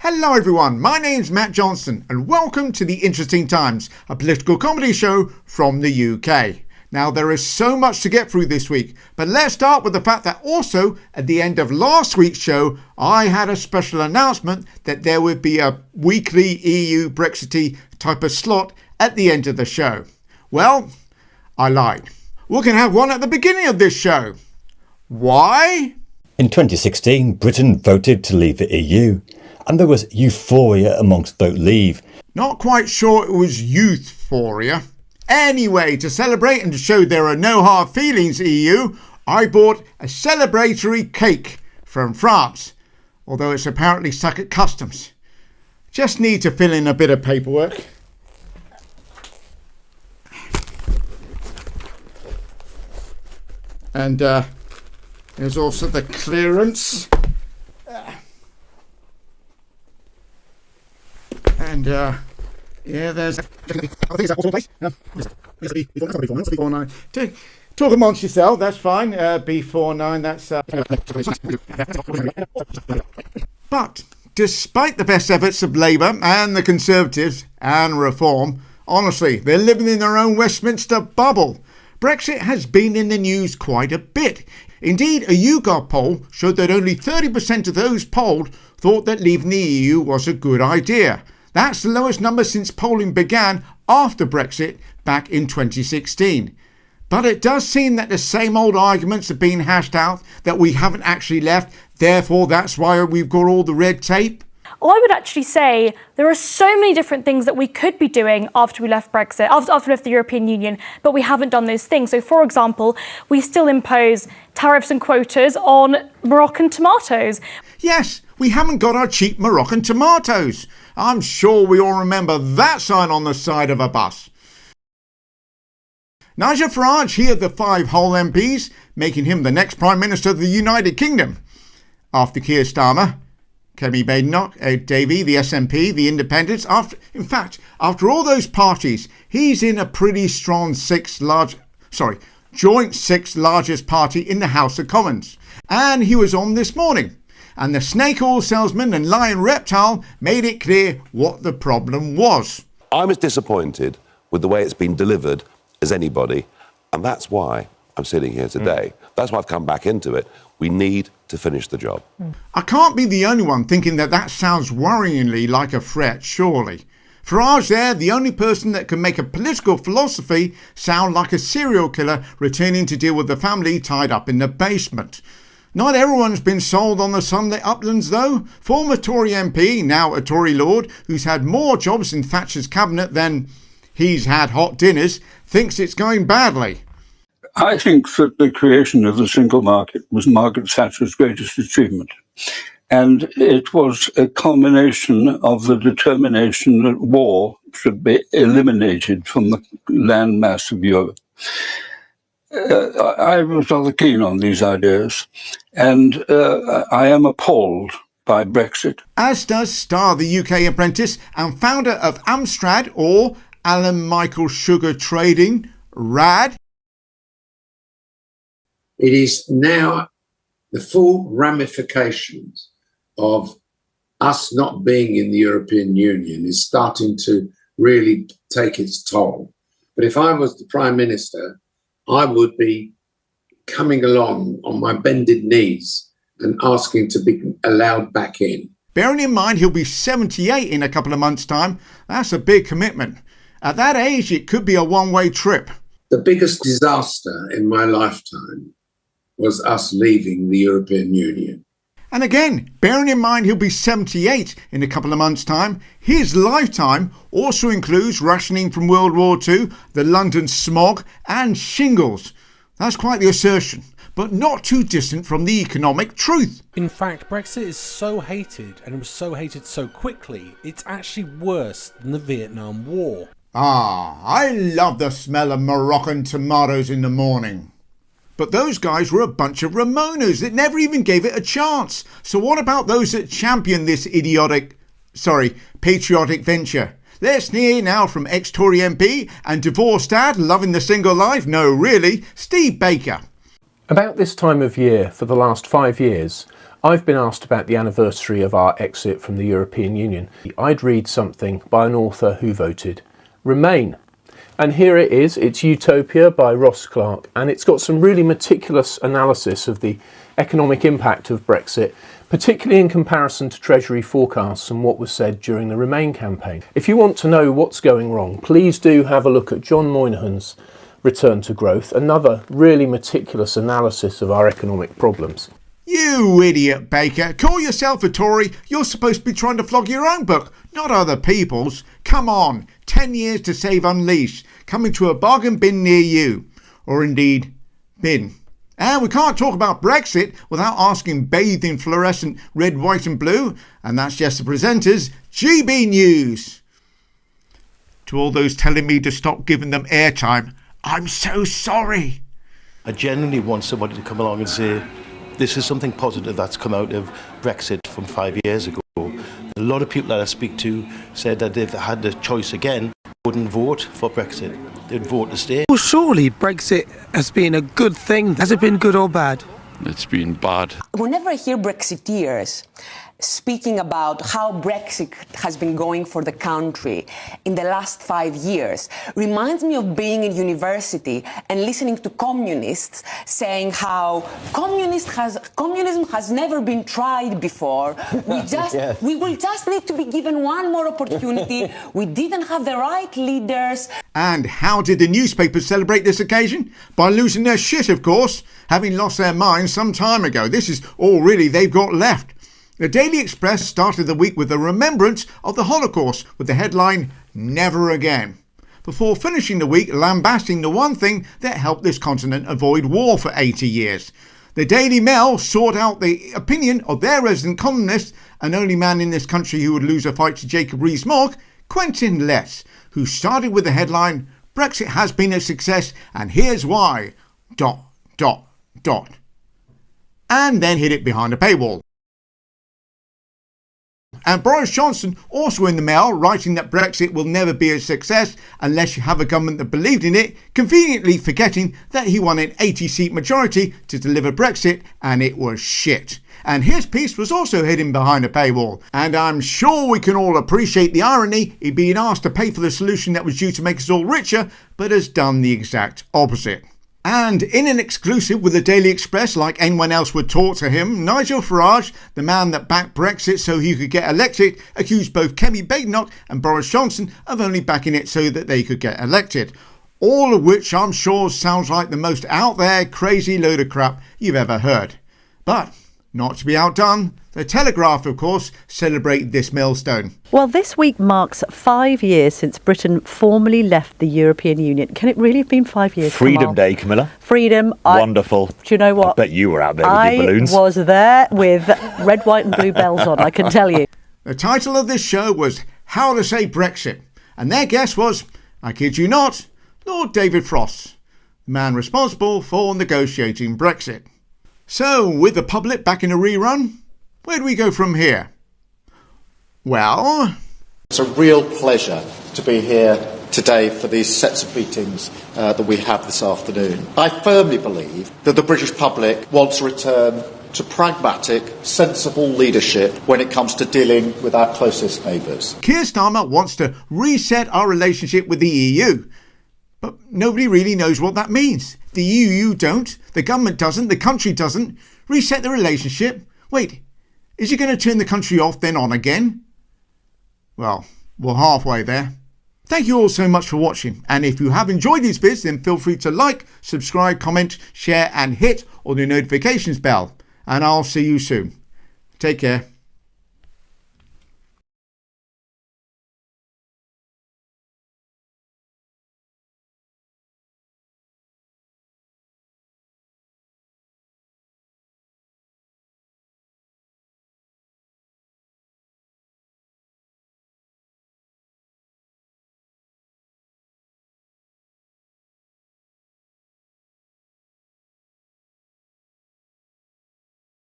Hello everyone, my name's Matt Johnson and welcome to The Interesting Times, a political comedy show from the UK. Now there is so much to get through this week, but let's start with the fact that also at the end of last week's show I had a special announcement that there would be a weekly EU Brexity type of slot at the end of the show. Well, I lied. We're going to have one at the beginning of this show. Why? In 2016, Britain voted to leave the EU. And there was euphoria amongst Vote Leave. Not quite sure it was youthphoria. Anyway, to celebrate and to show there are no hard feelings, EU, I bought a celebratory cake from France, although it's apparently stuck at customs. Just need to fill in a bit of paperwork. And there's also the clearance. And there's talk amongst yourself, that's fine. B49, that's But despite the best efforts of Labour and the Conservatives and Reform, honestly, they're living in their own Westminster bubble. Brexit has been in the news quite a bit. Indeed, a YouGov poll showed that only 30% of those polled thought that leaving the EU was a good idea. That's the lowest number since polling began after Brexit back in 2016. But it does seem that the same old arguments are being hashed out, that we haven't actually left, therefore that's why we've got all the red tape. Well, I would actually say there are so many different things that we could be doing after we left Brexit, after we left the European Union, but we haven't done those things. So, for example, we still impose tariffs and quotas on Moroccan tomatoes. Yes, we haven't got our cheap Moroccan tomatoes. I'm sure we all remember that sign on the side of a bus. Nigel Farage, he of the 5 Hull MPs, making him the next Prime Minister of the United Kingdom. After Keir Starmer, Kemi Badenoch, Ed Davey, the SNP, the Independents. After all those parties, he's in a pretty strong joint 6th largest party in the House of Commons. And he was on this morning. And the snake oil salesman and lion reptile made it clear what the problem was. I'm as disappointed with the way it's been delivered as anybody, and that's why I'm sitting here today. That's why I've come back into it. We need to finish the job. I can't be the only one thinking that sounds worryingly like a threat, surely. Farage there, the only person that can make a political philosophy sound like a serial killer returning to deal with the family tied up in the basement. Not everyone's been sold on the sunlit uplands though. Former Tory MP, now a Tory Lord, who's had more jobs in Thatcher's cabinet than he's had hot dinners, thinks it's going badly. I think that the creation of the single market was Margaret Thatcher's greatest achievement. And it was a culmination of the determination that war should be eliminated from the landmass of Europe. I was rather keen on these ideas, and I am appalled by Brexit. As does Star, the UK apprentice and founder of Amstrad, or Alan Michael Sugar Trading, RAD. It is now the full ramifications of us not being in the European Union is starting to really take its toll. But if I was the Prime Minister, I would be coming along on my bended knees and asking to be allowed back in. Bearing in mind he'll be 78 in a couple of months' time, that's a big commitment. At that age, it could be a one-way trip. The biggest disaster in my lifetime was us leaving the European Union. And again, bearing in mind he'll be 78 in a couple of months' time, his lifetime also includes rationing from World War II, the London smog and shingles. That's quite the assertion, but not too distant from the economic truth. In fact, Brexit is so hated, and it was so hated so quickly, it's actually worse than the Vietnam War. I love the smell of Moroccan tomatoes in the morning. But those guys were a bunch of Ramonas that never even gave it a chance. So what about those that championed this patriotic venture? Let's hear now from ex-Tory MP and divorced dad loving the single life, no really, Steve Baker. About this time of year for the last 5 years, I've been asked about the anniversary of our exit from the European Union. I'd read something by an author who voted Remain. And here it is, it's Utopia by Ross Clarke, and it's got some really meticulous analysis of the economic impact of Brexit, particularly in comparison to Treasury forecasts and what was said during the Remain campaign. If you want to know what's going wrong, please do have a look at John Moynihan's Return to Growth, another really meticulous analysis of our economic problems. You idiot, Baker. Call yourself a Tory. You're supposed to be trying to flog your own book, not other people's. Come on. 10 years to save Unleashed. Coming to a bargain bin near you. Or indeed, bin. And we can't talk about Brexit without asking bathed in fluorescent red, white and blue. And that's just the presenters. GB News. To all those telling me to stop giving them airtime, I'm so sorry. I genuinely want somebody to come along and say, this is something positive that's come out of Brexit from 5 years ago. A lot of people that I speak to said that if they had the choice again, wouldn't vote for Brexit. They'd vote to stay. Well, surely Brexit has been a good thing. Has it been good or bad? It's been bad. Whenever I hear Brexiteers speaking about how Brexit has been going for the country in the last 5 years, reminds me of being in university and listening to communists saying how communism has never been tried before. We will just need to be given one more opportunity. We didn't have the right leaders. And how did the newspapers celebrate this occasion? By losing their shit, of course, having lost their minds some time ago. This is all really they've got left. The Daily Express started the week with a remembrance of the Holocaust with the headline, Never Again, before finishing the week lambasting the one thing that helped this continent avoid war for 80 years. The Daily Mail sought out the opinion of their resident columnist, an only man in this country who would lose a fight to Jacob Rees-Mogg, Quentin Less, who started with the headline, Brexit has been a success and here's why, ... and then hid it behind a paywall. And Boris Johnson, also in the Mail, writing that Brexit will never be a success unless you have a government that believed in it, conveniently forgetting that he won an 80-seat majority to deliver Brexit and it was shit. And his piece was also hidden behind a paywall. And I'm sure we can all appreciate the irony in being asked to pay for the solution that was due to make us all richer, but has done the exact opposite. And in an exclusive with the Daily Express, like anyone else would talk to him, Nigel Farage, the man that backed Brexit so he could get elected, accused both Kemi Badenoch and Boris Johnson of only backing it so that they could get elected. All of which I'm sure sounds like the most out there, crazy load of crap you've ever heard. But not to be outdone, the Telegraph, of course, celebrated this milestone. Well, this week marks 5 years since Britain formally left the European Union. Can it really have been 5 years? Freedom Day, Camilla. Freedom. Wonderful. Do you know what? I bet you were out there with your balloons. I was there with red, white and blue bells on, I can tell you. The title of this show was How to Say Brexit. And their guest was, I kid you not, Lord David Frost, the man responsible for negotiating Brexit. So, with the public back in a rerun, where do we go from here? Well, it's a real pleasure to be here today for these sets of meetings that we have this afternoon. I firmly believe that the British public wants a return to pragmatic, sensible leadership when it comes to dealing with our closest neighbours. Keir Starmer wants to reset our relationship with the EU. But nobody really knows what that means. The EU don't, the government doesn't, the country doesn't. Reset the relationship? Wait, is he going to turn the country off then on again? Well, we're halfway there. Thank you all so much for watching. And if you have enjoyed these vids, then feel free to like, subscribe, comment, share and hit all the notifications bell. And I'll see you soon. Take care.